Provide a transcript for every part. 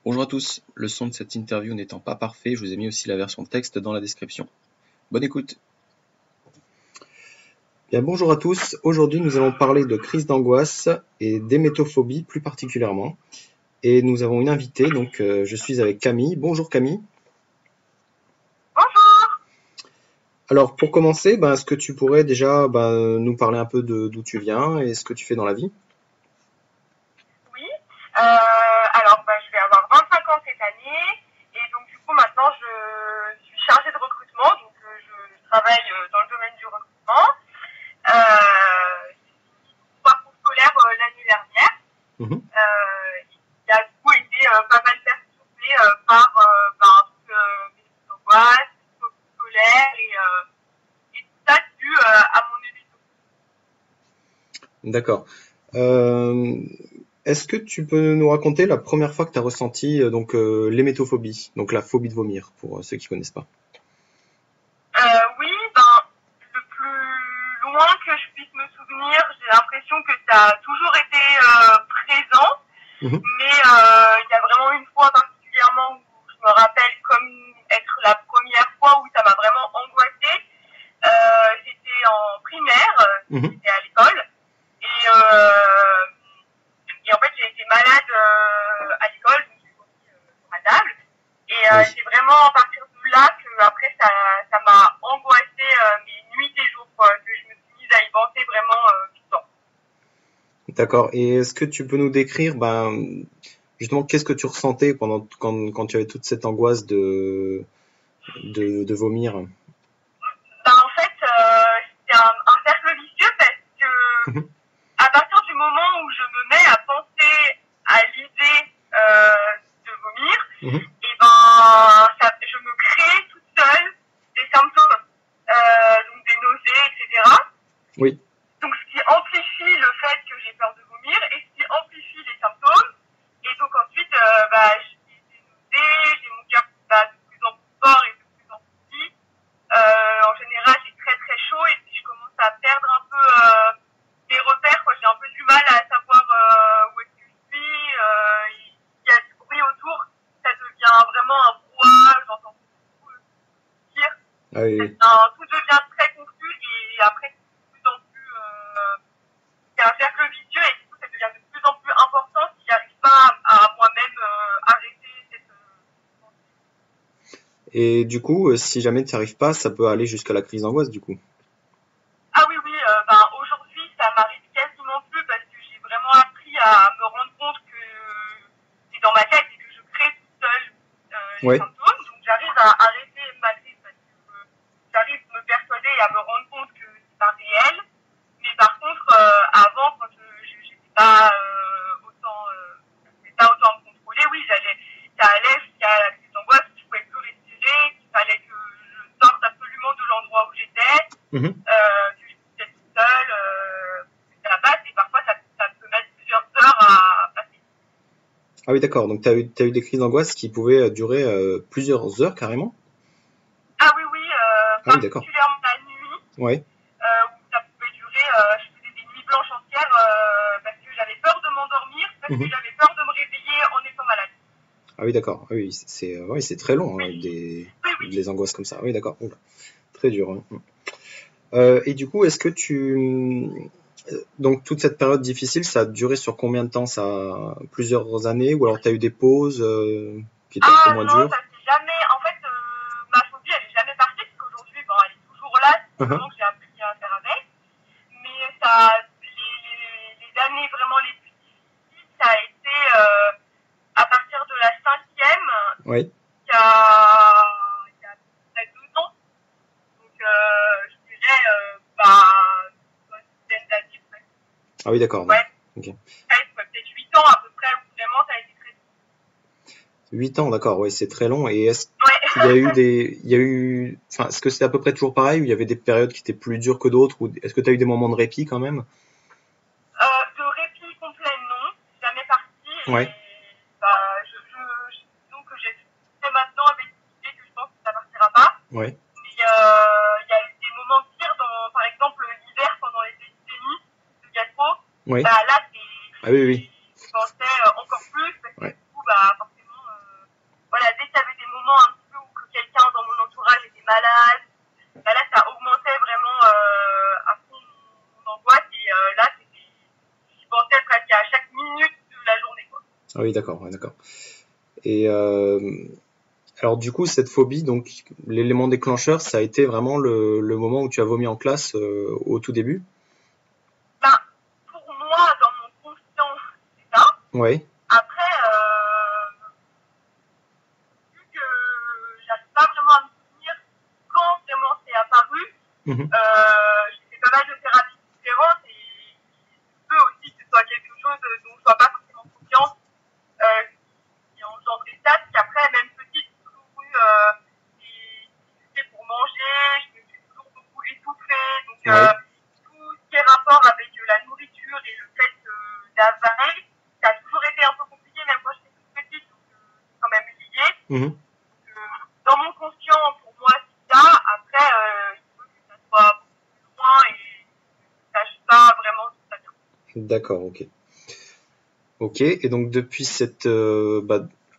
Bonjour à tous, le son de cette interview n'étant pas parfait, je vous ai mis aussi la version texte dans la description. Bonne écoute. Bien, bonjour à tous, aujourd'hui nous allons parler de crise d'angoisse et d'hémétophobie plus particulièrement. Et nous avons une invitée, donc je suis avec Camille. Bonjour Camille. Bonjour. Alors pour commencer, est-ce que tu pourrais déjà nous parler un peu d'où tu viens et ce que tu fais dans la vie? Oui, alors je vais avoir 25 ans cette année et donc du coup maintenant je suis chargée de recrutement, donc je travaille dans le domaine du recrutement. Mon parcours scolaire l'année dernière, il a du coup été pas mal perturbé par mes angoisses, mes phobies scolaires et tout ça dû à mon hémétophobie. D'accord. Est-ce que tu peux nous raconter la première fois que tu as ressenti l'hémétophobie, donc la phobie de vomir, pour ceux qui connaissent pas? Oui, le plus loin que je puisse me souvenir, j'ai l'impression que ça a toujours été présent, mais il y a vraiment une fois particulièrement où je me rappelle comme être la première fois où ça m'a vraiment angoissée. C'était en primaire, c'était à l'école, et en fait j'ai été malade à l'école, donc j'ai vomi sur ma table, et c'est vraiment à partir de là que après ça m'a angoissée mes nuits et jours, que je me suis mise à y penser vraiment tout le temps. D'accord. Et est-ce que tu peux nous décrire justement qu'est-ce que tu ressentais quand tu avais toute cette angoisse de vomir? En fait, c'est un cercle vicieux parce que à partir du moment où je me mets à penser à l'idée de vomir, et je me crée toute seule des symptômes, donc des nausées, etc. Oui. Donc ce qui amplifie le fait que j'ai peur de vomir et ce qui amplifie les symptômes. Et donc ensuite, j'ai des nausées, j'ai mon cœur qui bat de plus en plus fort et de plus en plus vite. En général, j'ai très très chaud et puis je commence à perdre un peu mes repères, quoi. J'ai un peu du mal à savoir où est-ce que je suis. Il y a du bruit autour, ça devient vraiment un brouhaha, j'entends beaucoup dire. Ah oui. Tout devient très confus et après c'est de plus en plus c'est un cercle vicieux et du coup ça devient de plus en plus important si j'arrive pas à moi-même arrêter cette pensée. Et du coup, si jamais tu n'y arrives pas, ça peut aller jusqu'à la crise d'angoisse du coup. Ah oui, aujourd'hui ça m'arrive quasiment plus parce que j'ai vraiment appris à me rendre compte que c'est dans ma tête et que je crée toute seule les symptômes. Donc j'arrive à arrêter ma crise parce que j'arrive à me persuader et à me rendre compte que c'est pas réel. Mais par contre, avant, quand je n'étais pas autant à me contrôler, oui, ça allait jusqu'à la crise d'angoisse, je pouvais plus respirer, qu'il fallait que je sorte absolument de l'endroit où j'étais, que je étais toute seule, que ça passe, et parfois ça peut mettre plusieurs heures à passer. Ah oui, d'accord. Donc, tu as eu des crises d'angoisse qui pouvaient durer plusieurs heures carrément? Ah oui, particulièrement la nuit. Ouais. Où ça pouvait durer, je faisais des nuits blanches entières parce que j'avais peur de m'endormir, parce que j'avais peur de me réveiller en étant malade. Ah oui, d'accord. Ah oui, c'est très long, hein, des angoisses comme ça. Oui, d'accord. Très dur. Hein. Et du coup, est-ce que donc toute cette période difficile, ça a duré sur combien de temps? Ça, plusieurs années? Ou alors tu as eu des pauses qui étaient un peu moins dures? Non, ça s'est jamais. En fait, ma phobie, elle est jamais partie parce qu'aujourd'hui, elle est toujours là. C'est vraiment que j'ai appris à faire avec. Mais les années vraiment les plus difficiles, ça a été à partir de la 5e. Oui. Il y a à peu près 2 ans. Donc, je dirais, une dizaine d'années presque. Ah oui, d'accord. Ouais. Okay. Peut-être 8 ans à peu près, où vraiment ça a été très difficile. 8 ans, d'accord, oui, c'est très long. Et est-ce qu'il y a eu, enfin, est-ce que c'est à peu près toujours pareil, ou il y avait des périodes qui étaient plus dures que d'autres, ou est-ce que tu as eu des moments de répit quand même? De répit complet, non, jamais parti. Ouais. Disons que j'ai fait maintenant avec l'idée que je pense que ça partira pas. Ouais. Mais il y a eu des moments pires, par exemple l'hiver pendant les épidémies de gastro. Oui. Là, ah oui. je pensais encore plus parce que du coup, forcément, Ah oui, d'accord, ouais, d'accord. Et alors du coup, cette phobie, donc l'élément déclencheur, ça a été vraiment le moment où tu as vomi en classe au tout début? Ben, pour moi, dans mon conscient, c'est ça. Ouais. Après, vu que j'arrive pas vraiment à me souvenir quand vraiment c'est apparu, Mhm. j'ai fait pas mal de thérapies différentes et il peut aussi que ce soit quelque chose dont je sois pas forcément consciente, qui engendre des tas, puis après, même petite, j'ai toujours eu des difficultés pour manger, je me suis toujours beaucoup étouffée, donc Ouais. tout ce qui est rapport avec la nourriture et le fait d'avaler, ça a toujours été un peu compliqué, même quand j'étais toute petite, donc c'est quand même lié. Mhm. Dans mon conscient, pour moi, c'est ça. Après, il faut que ça soit beaucoup plus loin et que je ne sache pas vraiment d'où ça vient. D'accord, ok. Ok, et donc depuis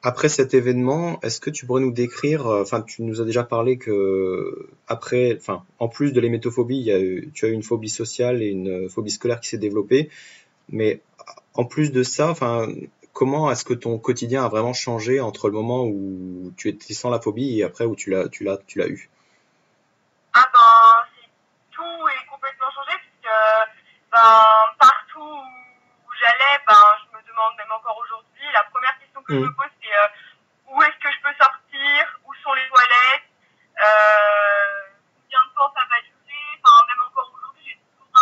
après cet événement, est-ce que tu pourrais nous décrire, enfin tu nous as déjà parlé que après, enfin en plus de l'hémétophobie, tu as eu une phobie sociale et une phobie scolaire qui s'est développée, mais en plus de ça, enfin comment est-ce que ton quotidien a vraiment changé entre le moment où tu étais sans la phobie et après où tu l'as eu? Ah ben, tout est complètement changé puisque ben, partout où j'allais, ben, je me demande même encore aujourd'hui, la première question que je me Mhm. pose c'est où est-ce que je peux sortir, où sont les toilettes, combien de temps ça va durer, enfin même encore aujourd'hui j'ai toujours,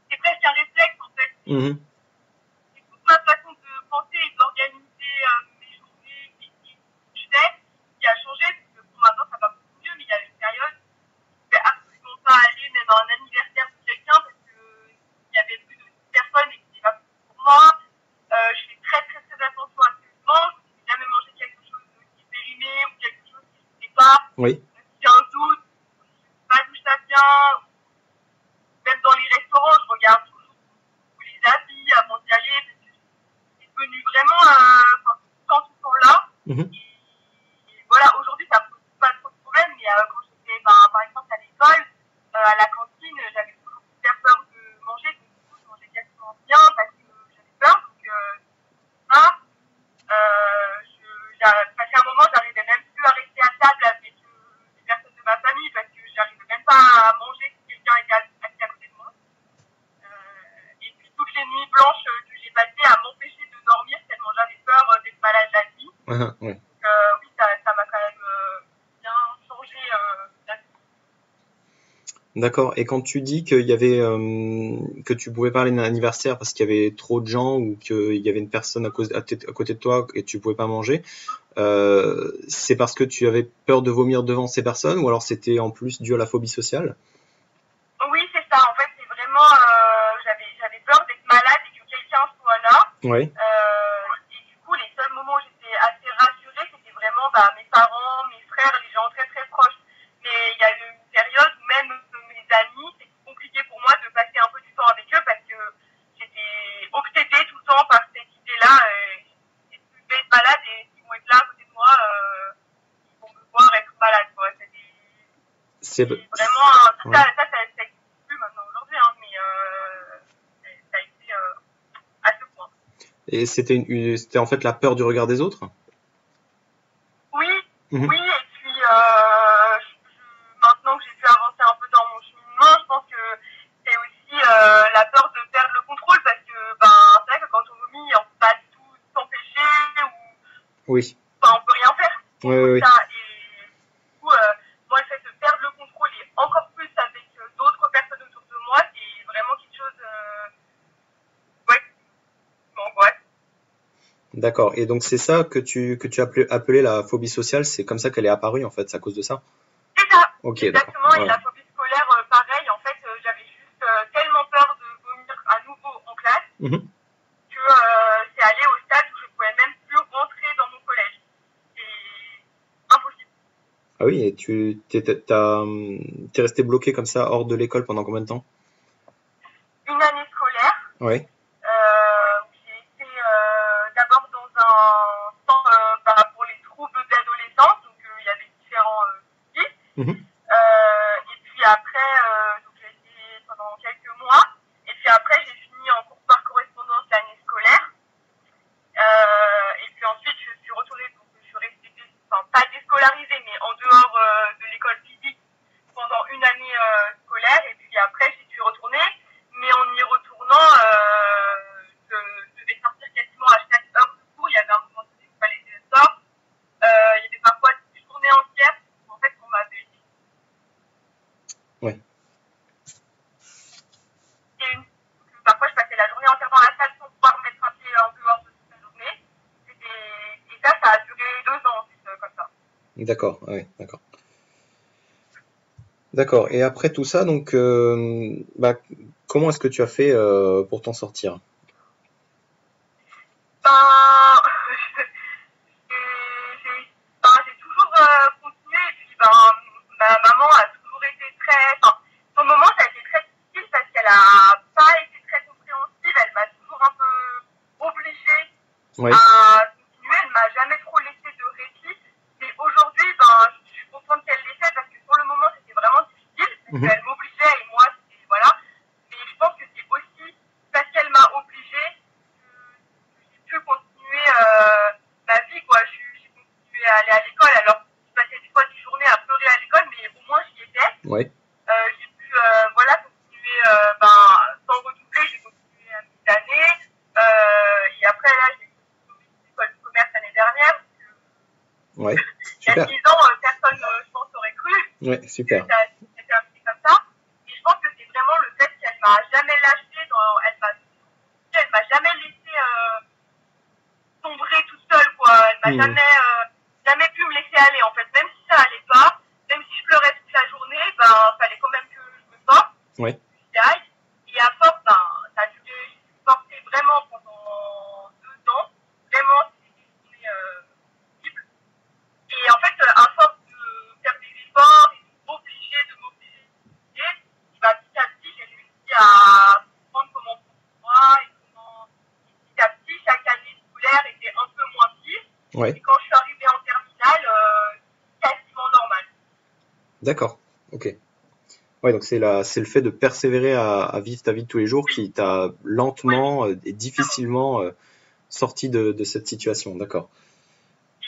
c'est presque un réflexe en fait, Mhm. c'est toute ma façon de penser et d'organiser mes journées et ce que je fais qui a changé parce que pour maintenant ça va beaucoup mieux mais il y a une période je vais absolument pas aller même à un anniversaire de quelqu'un parce que il y avait plus de 10 personnes et que c'était pas possible pour moi. Je fais très très très attention à ce que je mange. Je vais jamais manger quelque chose qui est périmé ou quelque chose que je ne sais pas. Oui. Si j'ai un doute, je ne sais pas d'où ça vient. Même dans les restaurants, je regarde toujours où les habits avant d'y aller parce que c'est devenu vraiment tout le temps là. Mhm. Et voilà, aujourd'hui, ça pose pas trop de problème, mais quand j'étais, par exemple, à l'école, à la cantine, j'avais toujours super peur de manger, donc du coup, je mangeais quasiment rien parce que j'avais peur, donc ça, passé un moment, j'arrivais même plus à rester à table avec les personnes de ma famille parce que j'arrivais même pas à manger si quelqu'un était assis à côté de moi. Et puis toutes les nuits blanches que j'ai passées à m'empêcher de dormir tellement j'avais peur d'être malade la nuit. Ah, ouais. Oui, ça m'a quand même bien changé la vie. D'accord. Et quand tu dis qu'il y avait que tu pouvais pas aller à un anniversaire parce qu'il y avait trop de gens ou qu'il y avait une personne à côté de toi et tu pouvais pas manger, c'est parce que tu avais peur de vomir devant ces personnes ou alors c'était en plus dû à la phobie sociale? Oui, c'est ça. En fait, c'est vraiment, j'avais peur d'être malade et que quelqu'un soit là. Ouais. Et du coup, les seuls moments où j'étais assez rassurée, c'était vraiment mes parents, mes frères, les gens très très proches. Mais il y a eu une période où même mes amis, c'était compliqué pour moi de passer un peu du temps avec eux parce que j'étais obsédée tout le temps par cette idée-là. Est-ce que je vais être malade et s'ils vont être là à côté de moi, ils vont me voir être malade, quoi. C'est C'est vraiment ouais. ça existe plus maintenant aujourd'hui, hein, mais ça a été à ce point. Et c'était en fait la peur du regard des autres? Oui, Mhm. oui, et puis maintenant que j'ai pu avancer un peu dans mon cheminement, je pense que c'est aussi la peur de perdre le contrôle parce que c'est vrai que quand on vomit, on peut pas du tout s'empêcher ou Oui. on peut rien faire Oui, contre oui, oui. ça. Et du coup, moi, le fait de perdre le contrôle et encore plus avec d'autres personnes autour de moi, c'est vraiment quelque chose ouais, qui m'angoisse. D'accord. Et donc c'est ça que tu appelais la phobie sociale, c'est comme ça qu'elle est apparue en fait, c'est à cause de ça? C'est ça, Ok, d'accord. exactement. Et Ouais. la phobie scolaire, pareil, en fait, j'avais juste tellement peur de vomir à nouveau en classe Mhm. que c'est allé au stade où je pouvais même plus rentrer dans mon collège. C'est impossible. Ah oui, et t'es resté bloqué comme ça hors de l'école pendant combien de temps? Une année scolaire Ouais. où j'ai été d'abord dans un centre pour les troubles d'adolescence, donc il y avait différents soucis. Mhm. Et puis après, donc j'ai été pendant quelques mois. Et puis après, j'ai fini en cours par correspondance l'année scolaire. D'accord, ah oui, d'accord. D'accord. Et après tout ça, donc, bah, comment est-ce que tu as fait pour t'en sortir? Ben, j'ai toujours continué et puis ma maman a toujours été très. Enfin, sur le moment, ça a été très difficile parce qu'elle a pas été très compréhensive. Elle m'a toujours un peu obligée Oui. à continuer. Elle m'a jamais trop laissé de répit. Mais aujourd'hui, je suis contente qu'elle l'ait fait parce que sur le moment, c'était vraiment difficile. Parce Mhm. qu'elle m'obligeait et moi, c'était voilà. Mais je pense que c'est aussi parce qu'elle m'a obligée que j'ai pu continuer ma vie, quoi. J'ai continué à aller à l'école. Alors, je passais des fois des journées à pleurer à l'école, mais au moins j'y étais. Ouais. J'ai pu voilà, continuer sans redoubler, j'ai continué à mes années. Et après, là, j'ai continué l'école de commerce l'année dernière. Ouais. Il y a Super. 10 ans, personne, je pense, aurait cru Ouais, que super. ça c'était un petit comme ça. Et je pense que c'est vraiment le fait qu'elle m'a jamais lâché, elle m'a jamais laissé sombrer toute seule, quoi. Elle m'a Mhm. jamais pu me laisser aller, en fait. Même si ça allait pas, même si je pleurais toute la journée, fallait quand même que je me sorte, Ouais. que j'y aille. Et à force, ça a duré, j'ai supporté vraiment pendant 2 ans. Vraiment, c'était des journées horribles. Et en fait, à force de faire des efforts et de m'obliger, et petit à petit, j'ai réussi à comprendre comment prendre moi et comment petit à petit, chaque année scolaire était un peu moins pire. Ouais. Et quand je suis arrivée en terminale, quasiment normal. D'accord. Ok. Ouais, donc c'est le fait de persévérer à vivre ta vie de tous les jours Oui, qui t'a oui, oui, lentement et vraiment. difficilement sorti de cette situation. D'accord.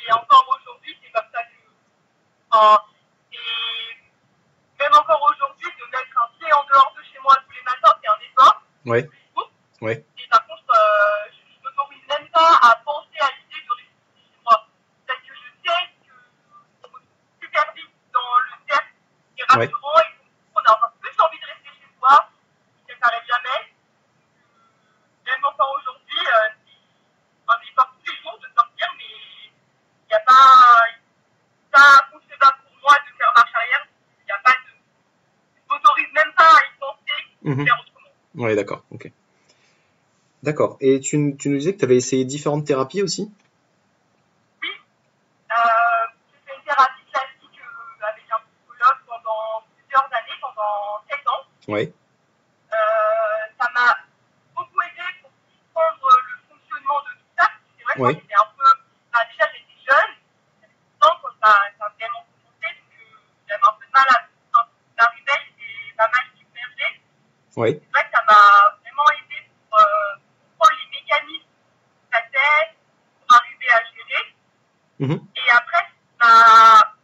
Et encore aujourd'hui, c'est comme ça que. Et même encore aujourd'hui, de mettre un pied en dehors de chez moi tous les matins, c'est un effort, Ouais. tous les jours. Ouais. Et par contre, je ne m'autorise même pas à penser à l'idée de rester chez moi. Parce que je sais qu'on me trouve super vite dans le cercle qui est Ouais. rassurant et qu'on a encore plus envie de rester chez soi, qui ne s'arrête jamais. Même encore aujourd'hui, c'est un effort tous les jours de sortir, mais il n'y a pas. Ça fonctionne pas pour moi de faire marche arrière. Il n'y a pas de. Je m'autorise même pas à y penser ou Mhm. faire autrement. Ouais, d'accord. Ok. D'accord. Et tu nous disais que tu avais essayé différentes thérapies aussi? Oui, j'ai fait une thérapie classique avec un psychologue pendant plusieurs années, pendant 7 ans. Ouais. Ça m'a beaucoup aidé pour comprendre le fonctionnement de tout ça. C'est vrai que moi Ouais. j'étais un peu. Déjà j'étais jeune, j'avais 10 ans quand ça a vraiment commencé, donc j'avais un peu de mal à. Quand j'arrivais, j'étais pas mal submergée. Ouais. C'est vrai que ça m'a vraiment aidé pour comprendre les mécanismes de la tête, pour arriver à gérer. Mhm. Et après, bah,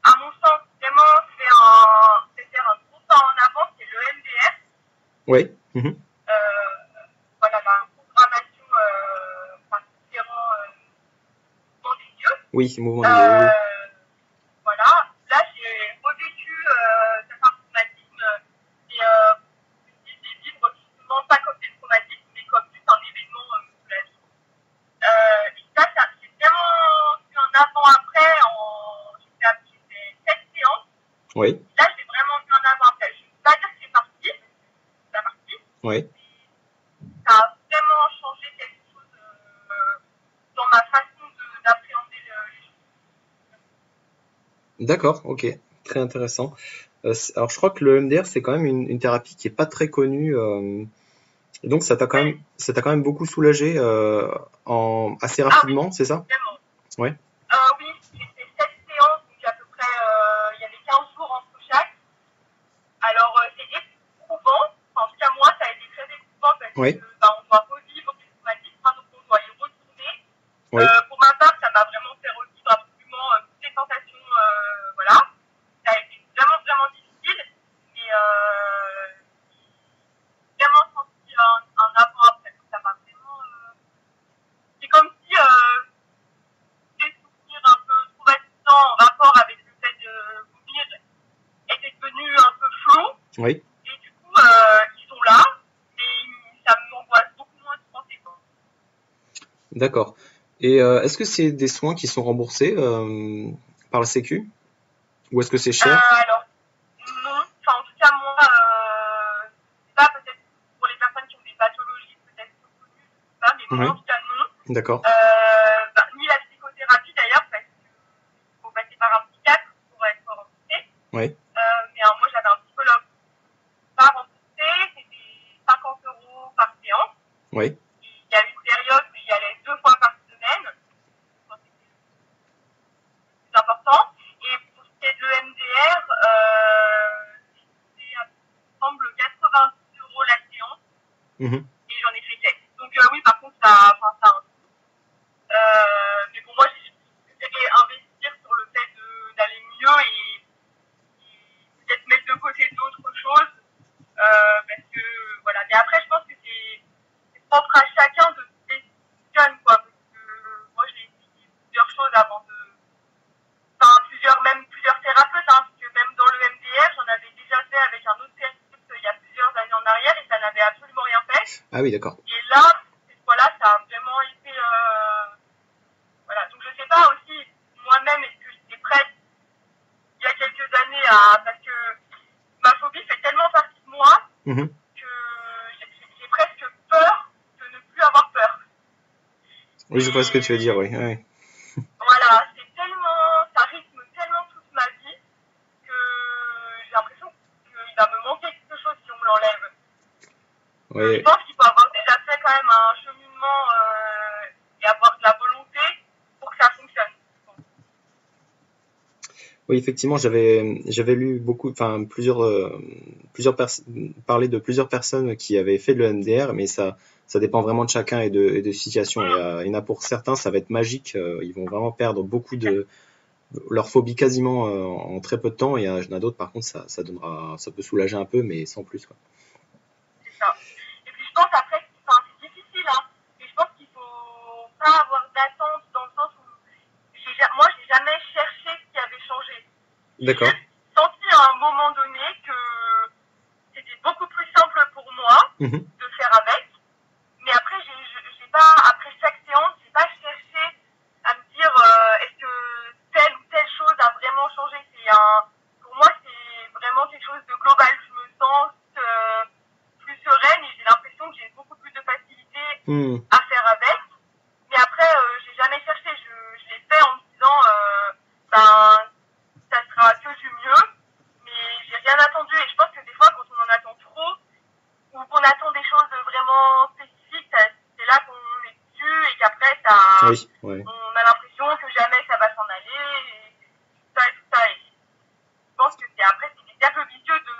à mon sens, vraiment faire un gros pas en avant, c'est le MDR. Ouais. Mhm. Voilà, la programmation par différents mouvements des yeux. Oui, mouvement des yeux. Oui, oui. Voilà, là j'ai revécu cet traumatisme et des livres justement pas comme des traumatismes, mais comme juste un événement de la vie. Et ça j'ai vraiment vu un avant-après. J'ai fait 7 séances. Ouais. Là, j'ai vraiment vu un avant-après. Je ne peux pas dire que c'est parti, c'est pas parti, Ouais. mais ça a vraiment changé quelque chose dans ma façon d'appréhender les choses. D'accord. Ok. Très intéressant. Alors, je crois que le MDR, c'est quand même une thérapie qui est pas très connue. Et donc, Oui, ça t'a quand même beaucoup soulagé assez ah oui, rapidement, c'est ça? vraiment. Ouais. Oui, j'ai fait 7 séances, donc à peu près, il y avait 15 jours entre chaque. Alors, c'est éprouvant. Enfin, en tout cas, moi, ça a été très éprouvant parce que Ouais. on doit revivre des traumatismes, donc on doit y retourner. Ouais. Pour ma part, ça m'a vraiment fait revivre absolument toutes les sensations. Voilà. Ça a été vraiment, vraiment difficile. Mais j'ai vraiment senti un avant-après. Ça m'a vraiment. C'est comme si des souvenirs un peu traumatisants en rapport avec le fait de vomir étaient devenus un peu flous. Oui. Et du coup, ils sont là. Mais ça m'angoisse beaucoup moins de penser, quoi. D'accord. Et est-ce que c'est des soins qui sont remboursés par la Sécu? Ou est-ce que c'est cher? Alors, non. Enfin, en tout cas, moi, c'est pas peut-être pour les personnes qui ont des pathologies peut-être connues, je sais pas, mais moi, Oui. en tout cas, non. D'accord. Ni la psychothérapie d'ailleurs, parce qu'il faut passer par un psychiatre pour être remboursé. Oui. Mais moi, j'avais un psychologue pas remboursé, c'était 50 € par séance. Oui. Il y a eu une période où j'y allais 2 fois par semaine. C'est important. Et pour ce qui est de l'EMDR, c'était, il me semble, 90 € la séance. Mhm. Et j'en ai fait 7. Donc oui, par contre, ça a un coût. Mais pour moi, j'ai préféré investir sur le fait d'aller mieux et peut-être mettre de côté d'autres choses. Parce que, voilà. Mais après, je pense que c'est propre à chacun de se décisionner, quoi. Parce que moi, j'ai essayé plusieurs choses avant de. Enfin, plusieurs thérapeutes, hein, parce que même dans le MDR, j'en avais déjà fait avec un autre thérapeute il y a plusieurs années en arrière et ça n'avait absolument rien fait. Ah oui, d'accord. Et là, cette fois-là, ça a vraiment été. Voilà. Donc, je sais pas aussi, moi-même, est-ce que j'étais prête il y a quelques années à. Parce que ma phobie fait tellement partie de moi Mhm. que j'ai presque peur de ne plus avoir peur. Oui, je vois ce que tu veux dire, oui. Oui. Voilà, ça rythme tellement toute ma vie que j'ai l'impression qu'il va me manquer quelque chose si on me l'enlève. Oui. Je pense qu'il faut avoir déjà fait quand même un cheminement et avoir de la volonté pour que ça fonctionne. Oui, effectivement, j'avais lu beaucoup, enfin parler de plusieurs personnes qui avaient fait de l'EMDR, mais ça dépend vraiment de chacun et de situation. Il y en a pour certains, ça va être magique, ils vont vraiment perdre beaucoup de leur phobie quasiment en très peu de temps, et il y en a d'autres, par contre, ça peut soulager un peu, mais sans plus, quoi. C'est ça. Et puis je pense après, enfin, c'est difficile, hein, mais je pense qu'il faut pas avoir d'attente dans le sens où moi j'ai jamais cherché ce qui avait changé. D'accord. J'ai senti à un moment donné que c'était beaucoup plus simple pour moi Mhm. de faire avec. Mais après, j'ai pas, après chaque séance, j'ai pas cherché à me dire est-ce que telle ou telle chose a vraiment changé. Pour moi, c'est vraiment quelque chose de global. Je me sens plus sereine et j'ai l'impression que j'ai beaucoup plus de facilité Mhm. à faire avec. Mais après, j'ai jamais cherché. Je l'ai fait en me disant ça sera que du mieux. Mais j'ai rien attendu et je pense que des fois, quand on en attend trop ou qu'on attend des choses vraiment spécifiques, c'est là qu'on est dessus et qu'après Oui, ouais. on a l'impression que jamais ça va s'en aller et tout ça et tout ça. Et je pense que c'est des cercles vicieux de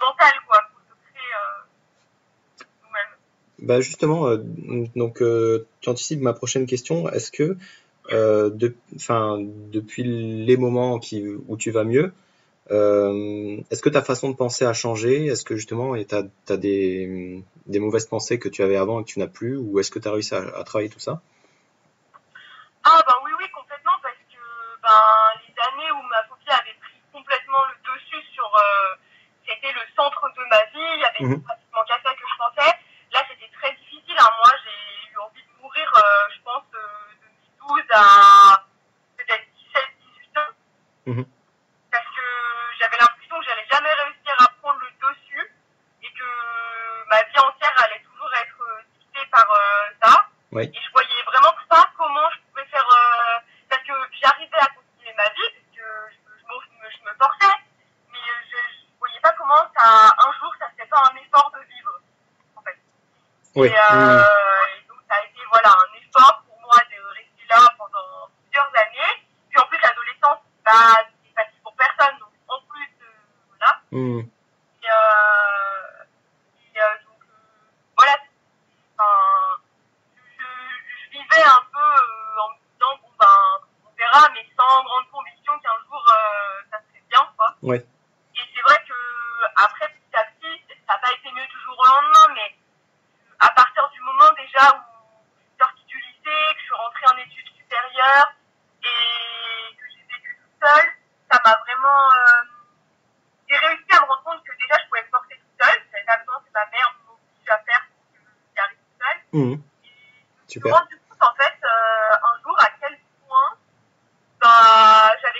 mental, quoi, pour se créer nous-mêmes. Bah justement, donc tu anticipes ma prochaine question. Est-ce que depuis les moments où tu vas mieux, est-ce que ta façon de penser a changé? Est-ce que justement t'as des mauvaises pensées que tu avais avant et que tu n'as plus? Ou est-ce que tu as réussi à travailler tout ça? Ah bah oui, complètement, parce que les années où ma phobie avait pris complètement le dessus c'était le centre de ma vie, il y avait Mhm. pratiquement qu'à ça que je pensais. Là, c'était très difficile, hein. Moi, j'ai eu envie de mourir, je pense, de 12 à peut-être 17, 18 ans, Mhm. parce que j'avais l'impression que j'allais jamais réussir à prendre le dessus et que ma vie entière allait toujours être dictée par ça. Oui. Et je voyais vraiment pas comment je pouvais faire, parce que j'arrivais à continuer ma vie, parce que je me forçais, mais je voyais pas comment un jour, ça serait pas un effort de vivre, en fait. Oui. Et donc, ça a été, voilà, un effort pour moi de rester là pendant plusieurs années. Puis en plus, l'adolescence, c'est facile pour personne, donc en plus, voilà. Mhm. Donc, voilà, enfin, je vivais un peu en me disant, bon on verra, mais sans grande conviction qu'un jour, ça serait bien, quoi. Ouais. Et c'est vrai que après, petit à petit, ça n'a pas été mieux du jour au lendemain, mais à partir du moment déjà où je suis sortie du lycée, que je suis rentrée en études supérieures et que j'ai vécu toute seule, ça m'a vraiment... j'ai réussi à me rendre compte que déjà je pouvais me porter toute seule, j'avais pas besoin que ma mère m'oblige à faire pour que j'y arrive toute seule. Mhm. Et je me suis Super. rendu compte en fait un jour à quel point j'avais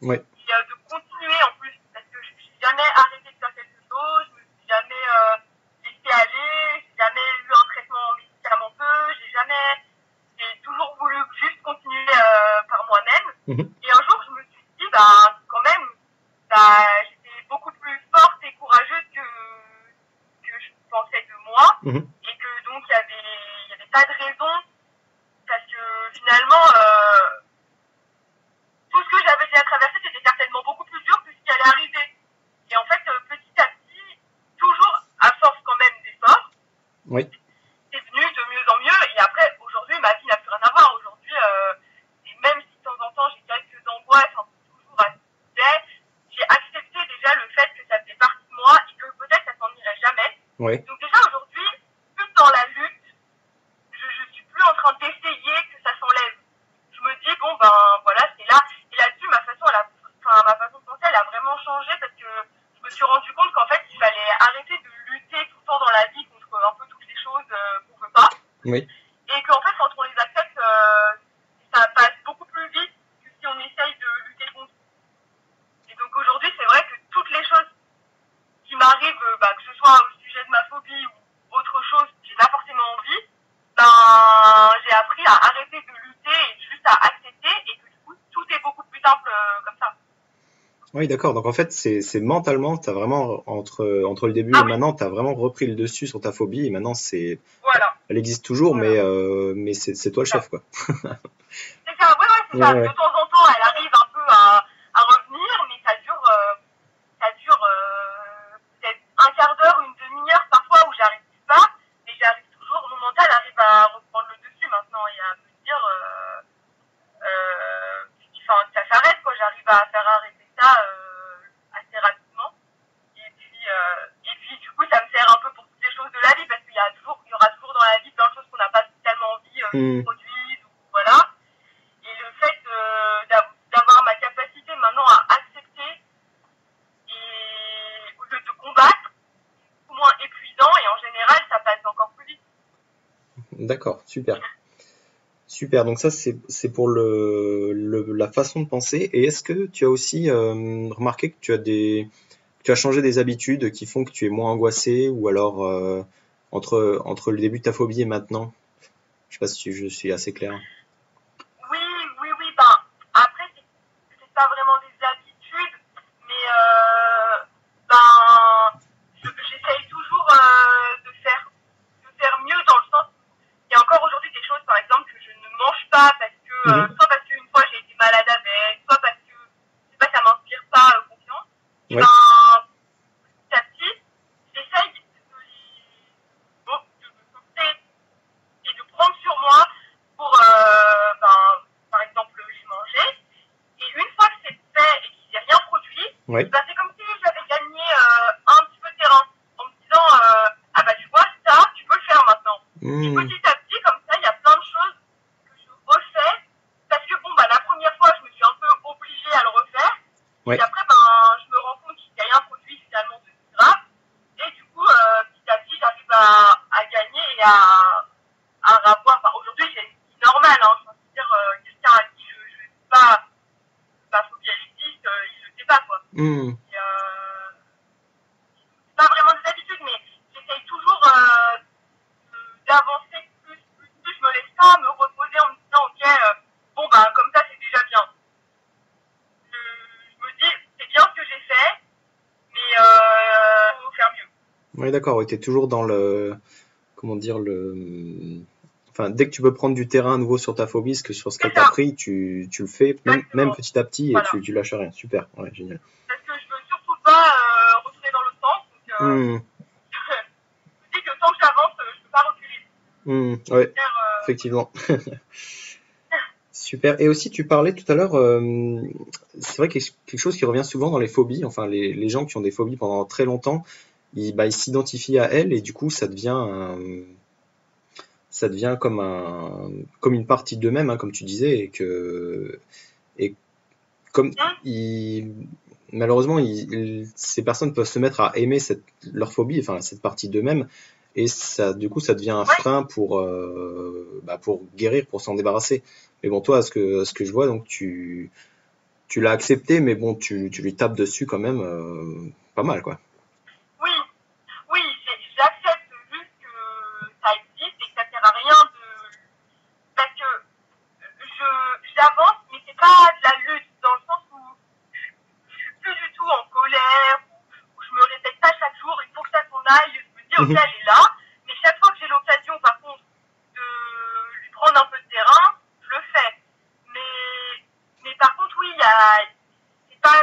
Ouais. Et de continuer en plus, parce que je n'ai jamais arrêté de faire quelque chose, je me suis jamais laissé aller, j'ai jamais eu un traitement médicamenteux, j'ai toujours voulu juste continuer par moi-même. Mhm. Et un jour, je me suis dit, bah, quand même, bah, j'étais beaucoup plus forte et courageuse que je pensais de moi. Mhm. Et que donc, il y avait pas de raison, parce que finalement, tout ce que j'avais déjà traversé, c'était certainement beaucoup plus dur que ce qui allait arriver. Et en fait, petit à petit, toujours à force quand même d'efforts, Oui. c'est venu de mieux en mieux. Et après, aujourd'hui, ma vie n'a plus rien à voir. Aujourd'hui, et même si de temps en temps j'ai quelques angoisses, hein, toujours à ce sujet, j'ai accepté déjà le fait que ça faisait partie de moi et que peut-être ça s'en irait jamais. Ouais. Donc déjà aujourd'hui, plus dans la lutte, je suis plus en train d'essayer que ça s'enlève. Je me dis bon ben voilà, c'est là. Et là-dessus, ma façon de penser, elle a vraiment changé parce que je me suis rendu compte qu'en fait, il fallait arrêter de lutter tout le temps dans la vie contre un peu toutes les choses qu'on veut pas. Oui. Et qu'en fait, quand on les accepte, ça passe beaucoup plus vite que si on essaye de lutter contre. Et donc aujourd'hui, c'est vrai que toutes les choses qui m'arrivent, que ce soit au sujet de ma phobie ou autre chose, j'ai pas forcément envie, j'ai appris à arrêter de lutter et juste à accepter et que du coup, tout est beaucoup plus simple comme ça. Oui, d'accord. Donc en fait, c'est mentalement, t'as vraiment entre le début Ah et oui, maintenant, t'as vraiment repris le dessus sur ta phobie et maintenant voilà. elle existe toujours, Voilà. mais c'est toi le chef, quoi. C'est ça, ouais, c'est ça. Ouais, ouais. De temps en temps, elle arrive un peu à revenir, mais ça dure peut-être un quart d'heure, une demi-heure parfois où j'arrive pas, mais j'arrive toujours, mon mental arrive à reprendre le dessus maintenant et à me dire, ça s'arrête, quoi. J'arrive à faire arrêter ça assez rapidement. Et puis, du coup, ça me sert un peu pour toutes les choses de la vie, parce qu'il y aura toujours dans la vie plein de choses qu'on n'a pas tellement envie qui se Hmm. produisent, ou voilà. Et le fait d'avoir ma capacité maintenant à accepter et au lieu de combattre, c'est beaucoup moins épuisant et en général, ça passe encore plus vite. D'accord, super. Super, donc ça c'est pour la façon de penser. Et est-ce que tu as aussi remarqué que tu as changé des habitudes qui font que tu es moins angoissé ou alors entre le début de ta phobie et maintenant? Je sais pas si je suis assez clair. Oui, oui, oui, après, c'est pas vraiment des habitudes, mais j'essaye toujours de faire mieux dans le sens où il y a encore aujourd'hui des choses, par exemple, que je ne mange pas parce que, Mhm. soit parce qu'une fois j'ai été malade avec, soit parce que, je sais pas, ça m'inspire pas confiance. Et Ouais. petit à petit, j'essaye de me forcer et de prendre sur moi pour, par exemple, les manger. Et une fois que c'est fait et qu'il s'est rien produit, Ouais. c'est comme si j'avais gagné un petit peu de terrain en me disant ah bah tu vois ça, tu peux le faire maintenant. Et Hmm. petit à petit, comme ça, il y a plein de choses que je refais parce que bon la première fois je me suis un peu obligée à le refaire. Et Ouais. puis après je me rends compte qu'il n'y a rien produit finalement de grave. Et du coup petit à petit j'arrive à gagner et à avoir. Enfin, aujourd'hui c'est une vie normale, hein, je veux dire quelqu'un à qui je ne dis pas ma phobie elle existe, il ne le sait pas quoi. Hmm. Et, c'est pas vraiment des habitudes, mais j'essaye toujours d'avancer plus. Je me laisse pas me reposer en me disant ok, comme ça c'est déjà bien. Je me dis c'est bien ce que j'ai fait, mais faut faire mieux. Ouais, d'accord. Ouais, t'es toujours dans comment dire, enfin, dès que tu peux prendre du terrain à nouveau sur ta phobie, sur ce C'est qu'elle t'a ça, appris, tu le fais, même exactement. petit à petit, et Voilà. tu lâches rien. Super. Ouais, génial. Parce que je veux surtout pas retourner dans l'autre sens. Donc Hmm. je me dis que tant que j'avance, je peux pas reculer. Hmm. Ouais, Faire, effectivement. Super. Et aussi, tu parlais tout à l'heure, c'est vrai que quelque chose qui revient souvent dans les phobies, enfin, les gens qui ont des phobies pendant très longtemps, ils s'identifient à elles et du coup, ça devient comme une partie d'eux-mêmes, hein, comme tu disais, et comme malheureusement, ces personnes peuvent se mettre à aimer leur phobie, enfin, cette partie d'eux-mêmes, et ça, du coup, ça devient un frein pour guérir, pour s'en débarrasser. Mais bon, toi, à ce que je vois, donc tu l'as accepté, mais bon, tu lui tapes dessus quand même pas mal, quoi. Oui, oui, j'accepte juste que ça existe et que ça sert à rien de. Parce que j'avance, mais c'est pas de la lutte, dans le sens où je suis plus du tout en colère, où je me répète pas chaque jour, il faut que ça s'en aille, je me dis, ok, Mhm. elle est là, mais chaque fois que j'ai l'occasion, par contre, de lui prendre un peu de terrain, je le fais. Mais par contre, oui, c'est pas,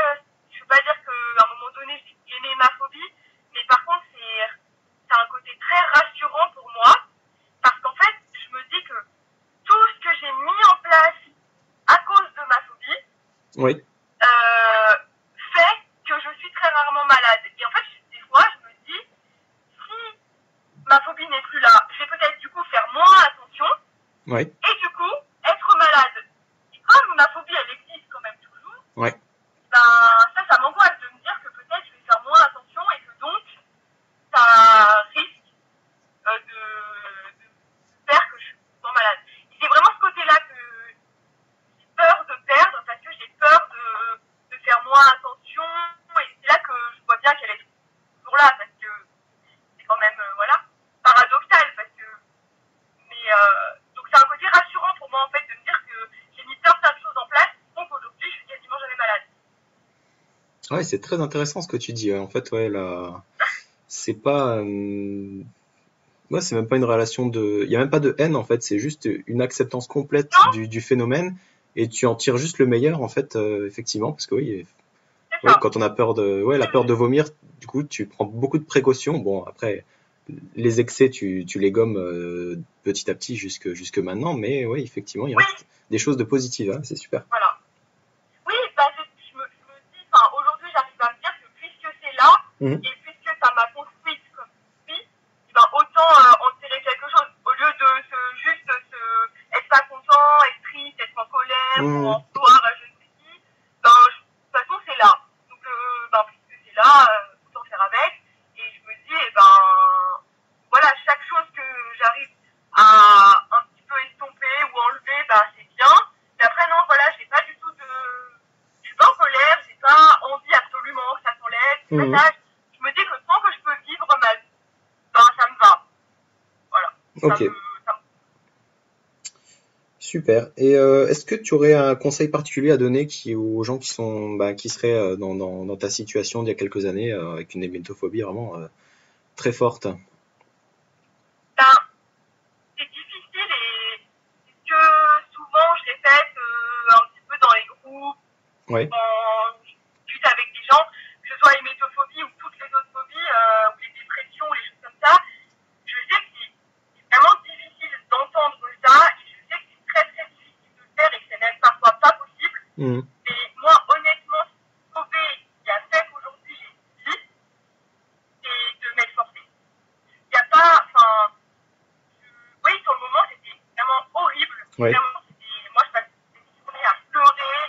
je veux pas dire qu'à un moment donné, j'ai aimé ma phobie, mais par contre, c'est un côté très rassurant pour moi, parce qu'en fait, je me dis que tout ce que j'ai mis en place à cause de ma phobie, Oui. fait que je suis très rarement malade. Et en fait, des fois, je me dis, si ma phobie n'est plus là, je vais peut-être du coup faire moins attention Oui. et du coup être malade. Et comme ma phobie, elle existe quand même toujours, Oui. ben ça m'angoisse de me dire que peut-être je vais faire moins attention et que donc ça risque de faire que je suis souvent malade. Et c'est vraiment ce côté-là que j'ai peur de perdre parce que j'ai peur de faire moins attention et c'est là que je vois bien qu'elle est toujours là parce que c'est quand même voilà paradoxal parce que donc c'est un côté rassurant pour moi en fait de me dire que j'ai mis plein de choses en place qui font qu'aujourd'hui je suis quasiment jamais malade. Ouais, c'est très intéressant ce que tu dis. En fait, ouais, là, c'est pas, ouais, c'est même pas une relation de, il y a même pas de haine en fait. C'est juste une acceptance complète Non, du phénomène et tu en tires juste le meilleur en fait, effectivement, parce que oui, c'est ouais, ça. quand on a peur de, ouais, la peur de vomir, du coup, tu prends beaucoup de précautions. Bon, après, les excès, tu les gommes petit à petit jusque maintenant, mais oui, effectivement, il Oui, reste des choses de positives, hein, c'est super. voilà. Oui, bah, je me dis, enfin, aujourd'hui, j'arrive à me dire que puisque c'est là, Mhm. et puisque ça m'a construite comme fille, ben, autant en tirer quelque chose. Au lieu de être pas content, être triste, être en colère, ou Mhm. en vouloir à je ne sais qui, ben, de toute façon, c'est là. Donc, ben, puisque c'est là, autant faire avec. Et je me dis, eh ben, voilà, chaque chose que j'arrive à un petit peu estomper ou enlever, ben, c'est bien. Mais après, non, voilà, j'ai pas du tout de. Je suis pas en colère, j'ai pas envie absolument que ça s'enlève, c'est pas Mhm. ça. Je me dis que tant que je peux vivre ma vie, ben, ça me va. Voilà. Ça Ok, me. Ça super. Et est-ce que tu aurais un conseil particulier à donner aux gens qui sont, bah, qui seraient dans ta situation d'il y a quelques années, avec une hémétophobie vraiment très forte? ben, c'est difficile et c'est que souvent je répète un petit peu dans les groupes, Ouais. quand je discute avec des gens, que ce soit l'hémétophobie ou toutes les autres phobies, ou les dépressions, les choses comme ça, je sais que c'est vraiment difficile d'entendre ça et je sais que c'est très très difficile de le faire et que c'est même parfois pas possible. Mhm. Mais moi, honnêtement, sauver qui a fait qu'aujourd'hui j'ai dit, c'est de m'être forcée. Il n'y a pas, enfin, oui, sur le moment, c'était vraiment horrible. Ouais. Vraiment, moi, je passais des journées à pleurer,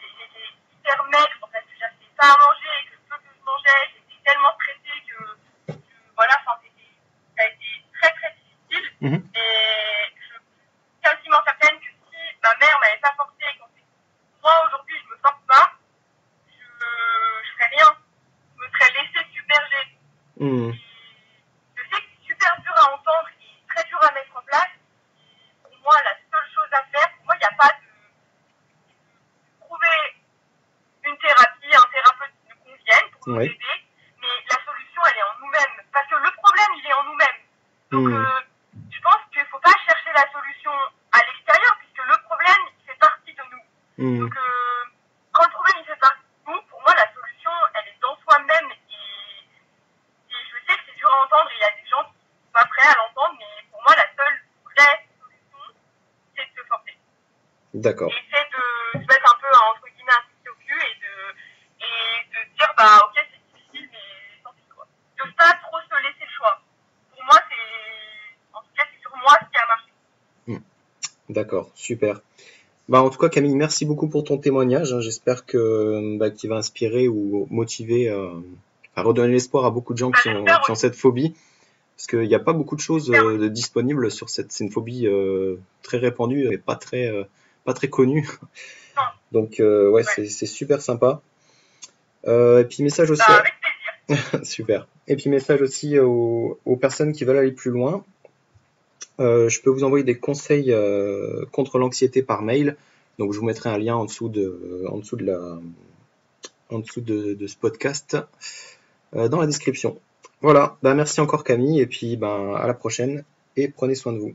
j'étais hyper maigre parce que j'arrivais pas à manger et que le peu que je mangeais, j'étais tellement stressée que voilà, enfin, ça a été très très difficile. Mhm. Et je suis quasiment certaine que si ma mère m'avait pas forcée et qu'en fait, moi aujourd'hui je me force pas, je ferais rien. Je me serais laissée submerger. Mhm. Je sais que c'est super dur à entendre et très dur à mettre en place. Pour moi, la seule chose à faire, pour moi, il n'y a pas de trouver une thérapie, un thérapeute qui nous convienne pour nous Ouais. aider, mais la solution, elle est en nous-mêmes. Parce que le problème, il est en nous-mêmes. Donc, Mhm. je pense qu'il ne faut pas chercher la solution à l'extérieur, puisque le problème, il fait partie de nous. Mhm. Donc, quand le problème, il fait partie de nous, pour moi, la solution, elle est dans soi-même. Et je sais que c'est dur à entendre, et il y a des gens qui ne sont pas prêts à l'entendre, mais pour moi, la seule vraie solution, c'est de se forcer. D'accord. Et c'est de se mettre un peu, entre guillemets, un coup au cul et de dire, bah, ok, c'est difficile, mais tant pis, quoi. De pas trop se laisser le choix. Pour moi, en tout cas, c'est sur moi ce qui a marché. Mhm. D'accord, super. Bah, en tout cas, Camille, merci beaucoup pour ton témoignage, hein. J'espère que bah, qu'il va inspirer ou motiver, à redonner l'espoir à beaucoup de gens Bah, j'espère qui ont aussi. cette phobie. Parce qu'il n'y a pas beaucoup de choses J'espère aussi. de disponibles sur c'est une phobie très répandue et pas très connue. Non. Donc ouais, c'est super sympa. Et puis message aussi. Avec plaisir. Super. Et puis message aussi aux personnes qui veulent aller plus loin. Je peux vous envoyer des conseils contre l'anxiété par mail. Donc je vous mettrai un lien en dessous de ce podcast dans la description. Voilà. Merci encore Camille et puis à la prochaine et prenez soin de vous.